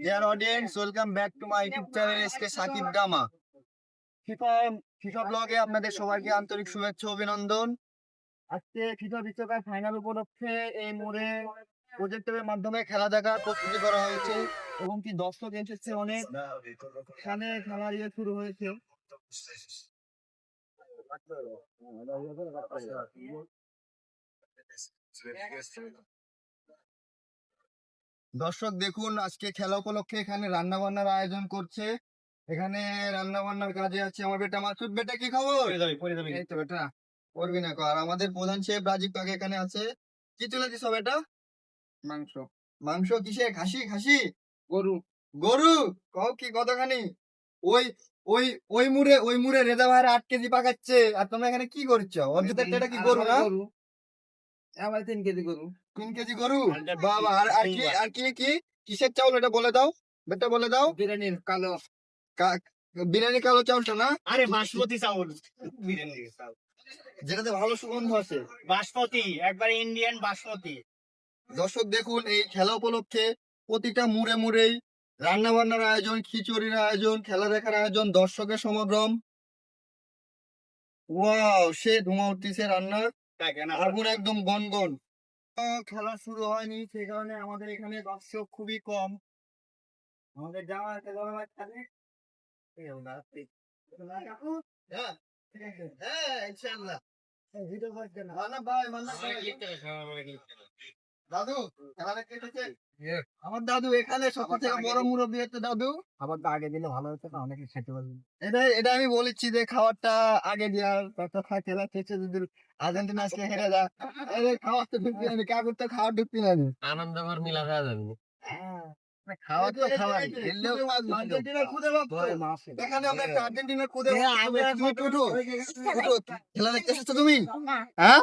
Dear audience, welcome back to my YouTube channel SK Sakib Dama. FIFA ব্লগে আপনাদের সবাইকে আন্তরিক শুভেচ্ছা অভিনন্দন। আজকে FIFA বিশ্বকাপ ফাইনাল উপলক্ষে এই মোড়ে প্রজেক্টরের মাধ্যমে খেলা দেখার প্রস্তুতি করা হয়েছে এবং কি দর্শক এসেছে অনেক। এখানে খেলা শুরু হয়েছে। দর্শক দেখুন, আজকে খেলা উপলক্ষে এখানে রান্না বান্নার আয়োজন করছে। এখানে রান্না বান্নার কাজে আছে আমার বেটা মাসুদ। বেটা কি খবর? এই তো বেটা করবি না কর। আমাদের প্রধান শেফ রাজীব কাকা এখানে আছে। কি তুলেছিস বেটা? মাংস। মাংস কিসে? খাসি? খাসি? গরু। গরু কও কি কতখানি? ওই ওই ওই মুড়ে রেজা ভাইয়ের 8 কেজি পাকাচ্ছে আর তোমরা এখানে কি করছো? অর্ধেক এটা কি গরু না? আমার 3 কেজি গরু। 3 কেজি গরু? বাবা। আর কি কি কিসের চাউল এটা বলে দাও বেটা, বলে দাও। বিরিয়ানির কালো বিরিয়ানি কালো চাউলটা না? আরে বাসমতি চাউল, বিরিয়ানির চাউল যেটাতে ভালো সুগন্ধ আছে। বাসমতি, একবার ইন্ডিয়ান বাসমতি। দর্শক দেখুন, এই খেলা উপলক্ষে প্রতিটা মুড়ে মুড়েই রান্না বান্নার আয়োজন, খিচুড়ির আয়োজন, খেলা দেখার আয়োজন, দর্শকের সমাগম। ওয়াও, সে ধোঁয়া উঠতেছে রান্নার, আগুন একদম গনগন। খেলা শুরু হয়নি, সেই কারণে আমাদের এখানে দর্শক খুবই কম। আমাদের জামা থাকে দাদু খেলা দেখতে এসেছেন? আমার দাদু এখানে সব থেকে বড় মুরব্বী হচ্ছে দাদু। খাবার আগে দিলে ভালো হতো না, অনেকে খেতে পারবে। এটা আমি বলেছি যে খাবারটা আগে দেওয়ার কথা। খেলা শেষে যদি আর্জেন্টিনা আজকে হেরে যায়, খাবার তো ঢুকবি না, কাকুর তো খাবার ঢুকবি না। আনন্দ আমার মিলা হয়ে যাবে। খাওয়া তো খাওয়াই, এখানে আমরা আর্জেন্টিনার খুদে খেলা দেখতে এসেছো তুমি? হ্যাঁ,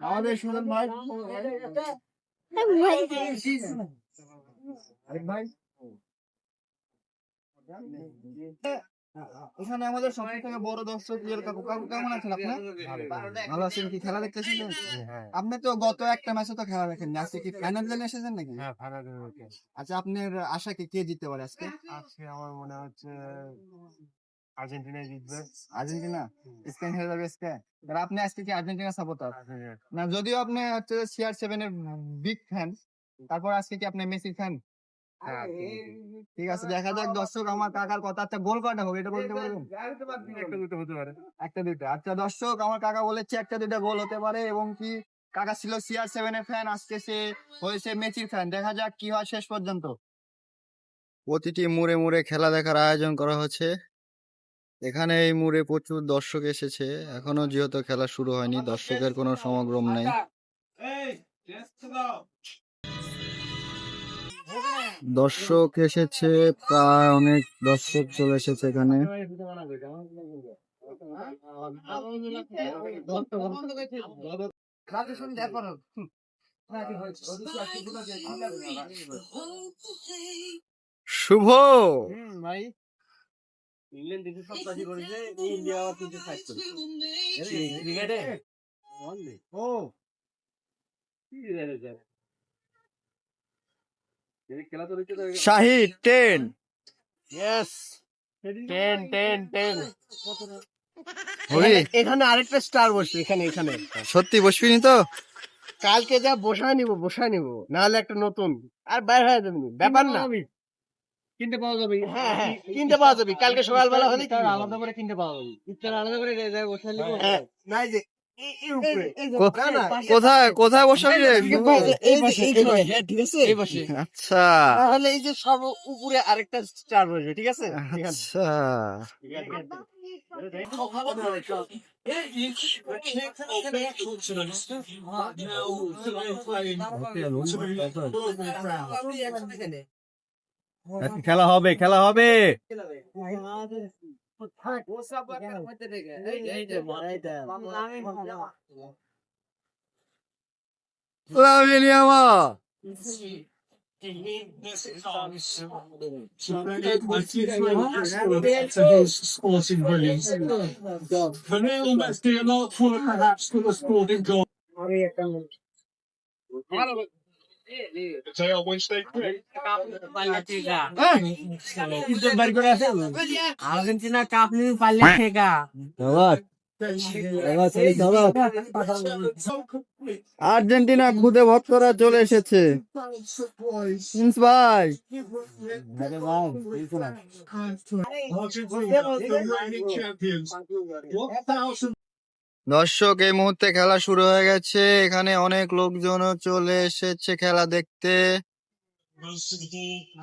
আমাদের সুজন ভাই ভাই এখানে আমাদের সব থেকে বড় দর্শক কাকু। কাকু কেমন আছেন আপনি? ভালো আছেন? কি খেলা দেখতেছিলেন? আপনি তো গত একটা ম্যাচে তো খেলা দেখেন, আজকে কি ফাইনাল জেনে এসেছেন নাকি? হ্যাঁ, ফাইনাল। আচ্ছা, আপনার আশা কি, কে জিততে পারে আজকে? আজকে আমার মনে হচ্ছে আর্জেন্টিনা জিতবে। আর্জেন্টিনা? স্পেন হেরে যাবে স্পেন? তাহলে আপনি আজকে কি আর্জেন্টিনা সাপোর্টার না? যদিও আপনি হচ্ছে CR7 এর বিগ ফ্যান, তারপর আজকে কি আপনি মেসি ফ্যান? ঠিক আছে, দেখা যাক। দর্শক আমার কাকার কথা, একটা গোল কয়টা হবে এটা বলতে পারবেন? একটা দুটো হতে পারে। একটা দুটো? আচ্ছা দর্শক, আমার কাকা বলেছে একটা দুটো গোল হতে পারে। এবং কি কাকা ছিল CR7 এর ফ্যান, আজকে সে হয়েছে মেসির ফ্যান। দেখা যাক কি হয় শেষ পর্যন্ত। প্রতিটি মুড়ে মুড়ে খেলা দেখার আয়োজন করা হচ্ছে। এখানে এই মুড়ে প্রচুর দর্শক এসেছে। এখনো যেহেতু খেলা শুরু হয়নি, দর্শকের কোনো সমাগম নাই। দর্শক এসেছে প্রায়, অনেক দর্শক চলে এসেছে এখানে। শুভ ভাই, ইংল্যান্ড দেশে সব কাজই করেছে, ইন্ডিয়া আবার 3-5 করেছে ক্রিকেটে। ও শাহিদ 10। ইয়েস, 10। এখানে আরেকটা স্টার বসবে। এখানে সত্যি বসবিনি তো? কালকে যা বসায় নিব, নাহলে একটা নতুন আর বাইরে হয়ে যাবে। ব্যাপার না, কিনতে পাওয়া যাবে। হ্যাঁ, কিনতে পাওয়া যাবে। কালকে সকালবেলা হলে আলাদা করে কিনতে পাওয়া যাবে। ইফতার আলাদা করে বসাই নিব। নাই যে কোথায় বসাবি? ঠিক আছে, আচ্ছা। তাহলে এই যে সব উপরে আরেকটা স্টার বসবে। ঠিক আছে, আচ্ছা। খেলা হবে। আর্জেন্টিনা কাপ নিয়ে পারলে ঠেকা আর্জেন্টিনা খুদে ভক্তরা চলে এসেছে। প্রিন্স ভাই দর্শক, এই মুহূর্তে খেলা শুরু হয়ে গেছে। এখানে অনেক লোকজনও চলে এসেছে খেলা দেখতে।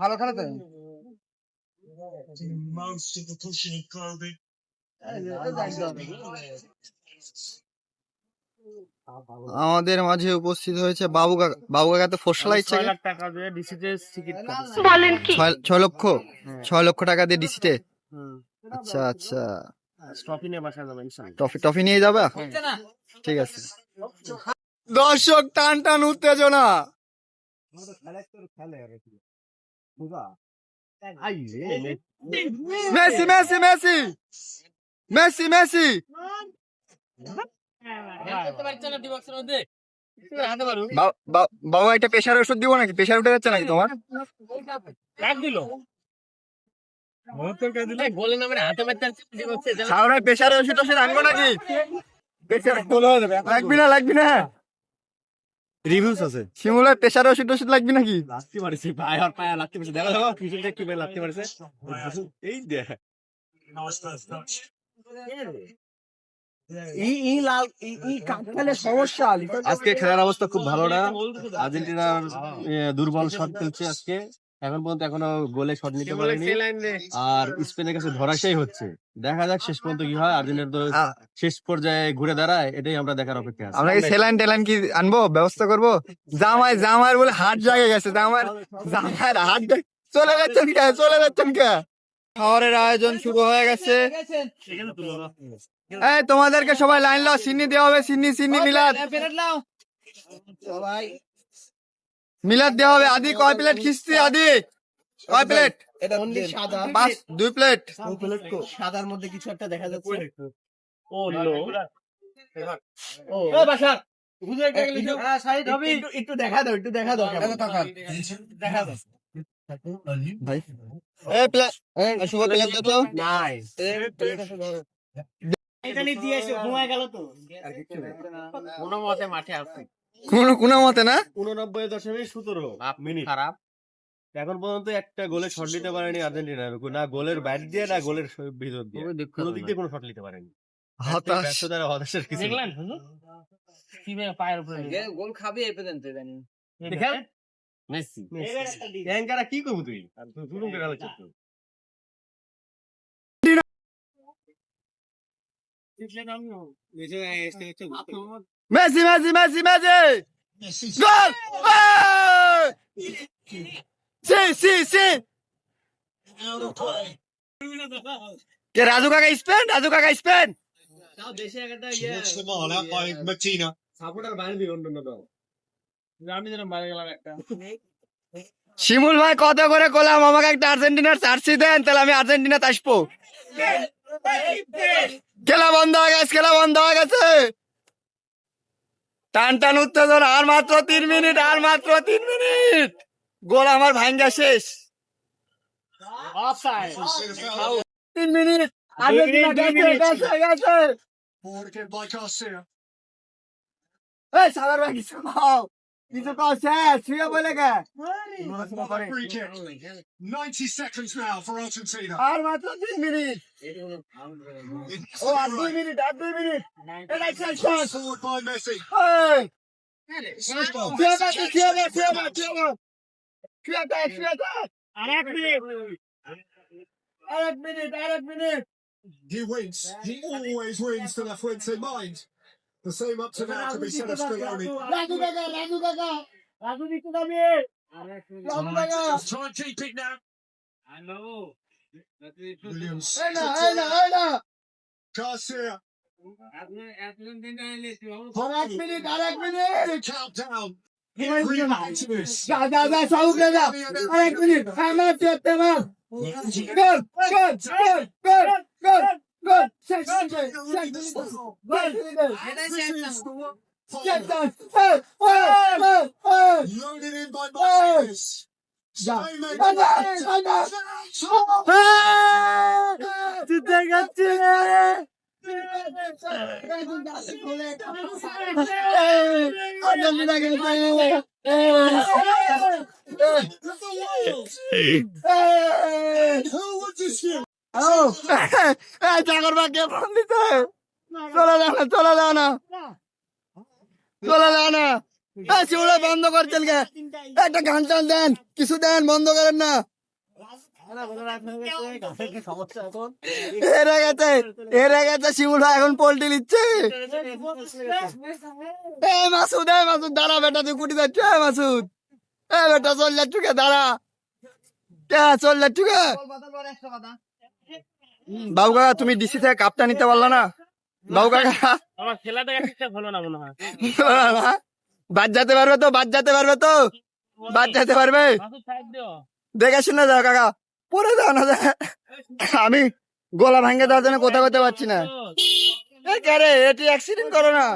ভালো খেলা তো আমাদের মাঝে উপস্থিত হয়েছে বাবু কাকা। বাবু কাকা তো ফসলা ইচ্ছা 6 লাখ টাকা দিয়ে ডিসিতে টিকিট কাটছে। 6 লক্ষ 6 লক্ষ টাকা দিয়ে ডিসিতে। আচ্ছা আচ্ছা, ট্রফি নিয়ে বাসা যাবে ইনশাআল্লাহ। ট্রফি নিয়ে যাবে। ঠিক আছে দর্শক, টান টান উত্তেজনা। Messi Messi Messi Messi Messi বাবা, একটা প্রেশার ওষুধ দিব নাকি? প্রেশার উঠে যাচ্ছে নাকি তোমার? প্রেশার ওষুধ টষুধ আনবো নাকি? লাগবি না লাগবি না। রিভিউস আছে শিমুলের প্রেশার ওষুধ টষুধ লাগবি নাকি? লাগতে পারছে ভাই, আর পায়া লাগতে পারছে। দেখো দেখো পিছনটা কি ভাই লাগতে পারছে। এই দেখ আজকে খেলার অবস্থা খুব ভালো না। আর্জেন্টিনার দুর্বল শট খেলছে আজকে, এখন পর্যন্ত এখনো গোলে শট নিতে পারেনি, আর স্পেনের কাছে ধরাশাই হচ্ছে। দেখা যাক শেষ পর্যন্ত কি হয়। আর্জেন্টিনা তো শেষ পর্যায়ে ঘুরে দাঁড়ায়, এটাই আমরা দেখার অপেক্ষা আছি। আমরা কি সেলাইন টেলাইন কি আনবো, ব্যবস্থা করবো? জামাই বলে হাট জায়গা গেছে। জামাইয়ের হাট চলে যাচ্ছেন কে? খাওয়ারের আয়োজন শুরু হয়ে গেছে। এই তোমাদেরকে সবাই লাইন লাও, সিন্নি দেওয়া হবে। সিন্নি মিলাদ মিলাদ দেওয়া হবে। আদি কয় প্লেট খিস্তি? আদি কয় প্লেট? সাদা 2 প্লেট। সাদার মধ্যে কিছু একটা দেখা যাচ্ছে। একটু দেখা দাও, দেখা দাও। ভাই এই প্লেট, শুভ প্লেট দাও তো। এটা নিয়ে দিয়ে এসে ঘুমায় গেল তো। কোনো মতে মাঠে আসছে কোনো মতে না। 89.17 খারাপ। এখন পর্যন্ত একটা গোলে শট নিতে পারেনি আর্জেন্টিনা, না গোলের বাইরে দিয়ে না গোলের ভিতর দিয়ে, কোনো দিক দিয়ে কোনো শট নিতে পারেনি। হতাশার কিছু নেই। দেখলেন কি পায়ের উপরে গোল খাবে এই পর্যন্ত জানি। দেখেন মেসি ট্যাঙ্কারা কি করবো তুই? শুরু করে গেল চিত্র। Messi Messi Messi Messi goal! সি কে? রাজু কাকা স্পেন। দেশে একটা সাপোর্টার বাইরে দিয়ে অন্য দল। আমি যেন বাইরে গেলাম একটা। শিমুল ভাই কত করে গোলাম, আমাকে একটা আর্জেন্টিনার জার্সি দেন, তাহলে আমি আর্জেন্টিনাতে আসবো। খেলা বন্ধ হয়ে গেছে। টান টান উত্তেজনা। আর মাত্র 3 মিনিট। গোল আমার ভাঙ্গা শেষ। 3 মিনিট। আর্জেন্টিনা গেছে। এই সাদার ভাই কিছু খাও। শুয়ে বলে গে। 90 seconds now for Argentina. আর মাত্র 3 মিনিট। আর 2 মিনিট। Forward by Messi. এই আরেক minute. He wins. He always wins to the Fuente mind. The same up to now can be said of Scaloni. Raju দিতে যাবে। Just try and keep it now. Williams. Garcia. আরেক minute. Countdown. আরেক minute. Goal. by Martinez. Spain may be Who would dispute? চাকর বাকি phone দিতে চলে যাও না চলে যাও না চলে যাও না শিউড়া বন্ধ করছেন কে একটা গান টান দেন কিছু দেন বন্ধ করেন না হেরে গেছে শিমুল ভাই এখন পোল্ট্রি নিচ্ছে মাসুদ দাঁড়া বেটা তুই কুটি যাচ্ছ মাসুদ বেটা চল যাচ্ছ কে দাঁড়া কে চল যাচ্ছ কে বাবু কাকা তুমি ডিসি থেকে কাপটা নিতে পারলো না বাবু কাকা আমার খেলাটা ঠিকঠাক হলো না মনে হয় বাদ যেতে পারবে তো বাদ যেতে পারবে তো বাদ যেতে পারবে মাসুদ সাইড দিও দেখে শুনে যাও কাকা পরে যাও না আমি গলা ভাঙ্গে দেওয়ার জন্য কথা বলতে পারছি না রে এটি অ্যাক্সিডেন্ট করো না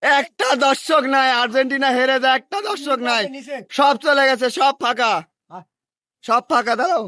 একটা দর্শক নাই আর্জেন্টিনা হেরে যায় একটা দর্শক নাই সব চলে গেছে সব ফাঁকা দাঁড়াও